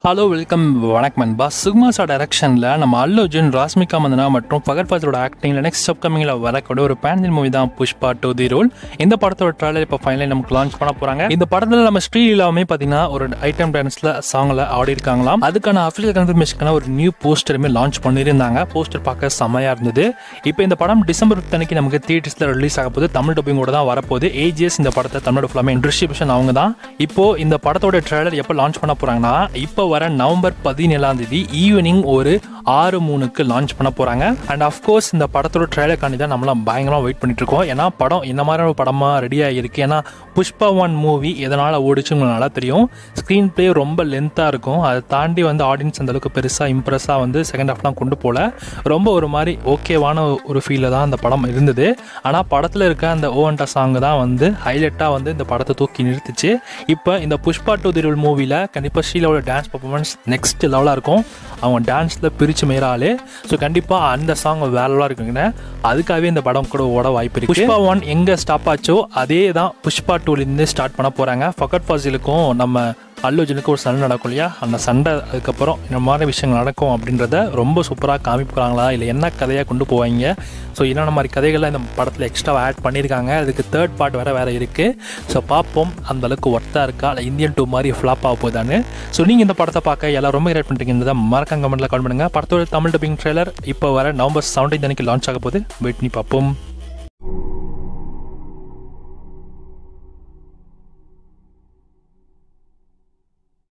Hello welcome வணக்கம் நண்பா. Sukumar sir டைரக்ஷனில் நம்ம அல்லு அர்ஜுன், ராஷ்மிகா மந்தனா மற்றும் ஃபகத் ஃபாசிலோட ஆக்டிங்கில் நெக்ஸ்ட் அப்கமிங்கில் வரக்கூடிய ஒரு பேன் மூவி தான் புஷ்பா 2 தி ரோல். இந்த படத்தோட ட்ரைலர் இப்போ ஃபைனலி நமக்கு லான்ச் பண்ண போகிறாங்க. இந்த படத்தில் நம்ம ஸ்ரீலீலாவுமே பார்த்தீங்கன்னா ஒரு ஐட்டம் டான்ஸில் சாங்கில் ஆடி இருக்காங்களாம். அதுக்கான அஃபிஷியல் கன்ஃபர்மேஷனுக்கான ஒரு நியூ போஸ்டருமே லான்ச் பண்ணியிருந்தாங்க. போஸ்டர் பார்க்க செம்மையாக இருந்தது. இப்போ இந்த படம் டிசம்பர் 5 அன்னைக்கு நமக்கு தியேட்டர்ஸில் ரிலீஸ் ஆக போது. தமிழ் டப்பிங்கோட தான் வரப்போகுது. ஏஜிஎஸ் இந்த படத்தை தமிழோட ஃபுல்லாமே டிஸ்ட்ரிபியூஷன் அவங்க தான். இப்போ இந்த படத்தோட ட்ரைலர் எப்போ லான்ச் பண்ண போகிறாங்கன்னா இப்போ வர நவம்பர் 17 ஈவினிங் ஒரு 6:03 லான்ச் பண்ண போறாங்க. அண்ட் அஃப்கோர்ஸ் இந்த படத்தோட ட்ரைலர் காண்டி தான் நம்மளாம் பயங்கரமாக வெயிட் பண்ணிட்டு இருக்கோம். ஏன்னா படம் இந்த மாதிரி ஒரு படமாக ரெடியாக இருக்கு. ஏன்னா புஷ்பா 1 மூவி எதனால் ஓடிச்சு உங்களுக்கு நல்லா தெரியும். ஸ்க்ரீன் பிளே ரொம்ப லென்த்தாக இருக்கும். அதை தாண்டி ஆடியன்ஸ் அந்த அளவுக்கு பெருசாக இம்ப்ரெஸ்ஸாக செகண்ட் ஹாஃப்லாம் கொண்டு போல ரொம்ப ஒரு மாதிரி ஓகேவான ஒரு ஃபீலில் தான் அந்த படம் இருந்தது. ஆனால் படத்தில் இருக்க அந்த ஓவன்டா சாங் தான் ஹைலைட்டாக இந்த படத்தை தூக்கி நிறுத்துச்சு. இப்போ இந்த புஷ்பா 2 தி ரோல் மூவியில் கண்டிப்பாக ஷீலாவோட டான்ஸ் பர்ஃபார்மன்ஸ் நெக்ஸ்ட் லெவலாக இருக்கும். அவங்க டான்ஸில் பிரித்து மேறாலே. ஸோ கண்டிப்பாக அந்த சாங் வேற லெவலாக இருக்குங்க. அதுக்காகவே இந்த படம் கூட ஓட வாய்ப்பு இருக்குது. புஷ்பா 1 எங்கே ஸ்டாப் ஆச்சோ அதே தான் புஷ்பா 2லேருந்து ஸ்டார்ட் பண்ண போகிறாங்க. ஃபகத் ஃபாசிலுக்கும் நம்ம அல்லு அர்ஜுனுக்கு ஒரு சண்டை நடக்கும் இல்லையா, அந்த சண்டை அதுக்கப்புறம் இந்த மாதிரி விஷயங்கள் நடக்கும் அப்படின்றத ரொம்ப சூப்பராக காமிக்கிறாங்களா இல்லை என்ன கதையாக கொண்டு போவாங்க. ஸோ என்னென்ன மாதிரி கதைகள்லாம் இந்த படத்தில் எக்ஸ்ட்ரா ஆட் பண்ணியிருக்காங்க. அதுக்கு 3rd பார்ட் வேறு இருக்குது. ஸோ பார்ப்போம் அந்தளவுக்கு ஒர்த்தாக இருக்கா இல்லை இந்தியன் 2 மாதிரி ஃப்ளாப் ஆக போதான்னு. ஸோ நீங்கள் இந்த படத்தை பார்க்க எல்லாம் ரொம்ப கிரியேட் பண்ணுறீங்கன்றதை மறக்காம கமெண்ட்டில் கால் பண்ணுங்கள். படத்தோட தமிழ் டப்பிங் ட்ரெய்லர் இப்போ வர நவம்பர் 17 அன்னைக்கு லான்ச் ஆக போகுது. வெயிட் பண்ணி பார்ப்போம்.